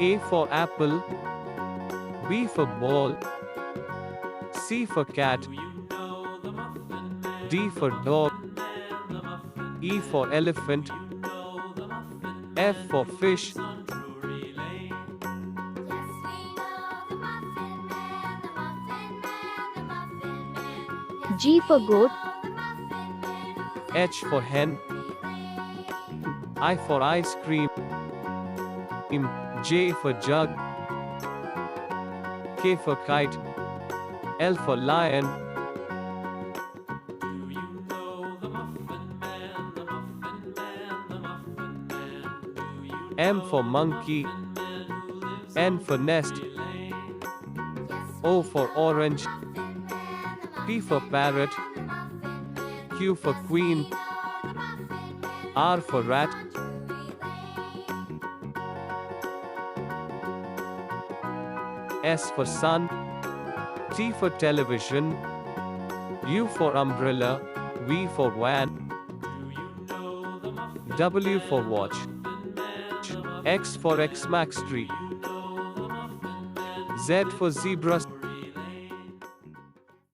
A for apple, B for ball, C for cat, D for dog, E for elephant, F for fish, G for goat, H for hen, I for ice cream, J for jug, K for kite, L for lion, M for monkey, N for nest, O for orange, P for parrot, Q for queen, R for rat, S for sun, T for television, U for umbrella, V for van, W for watch, X for Xmas tree, Z for zebra,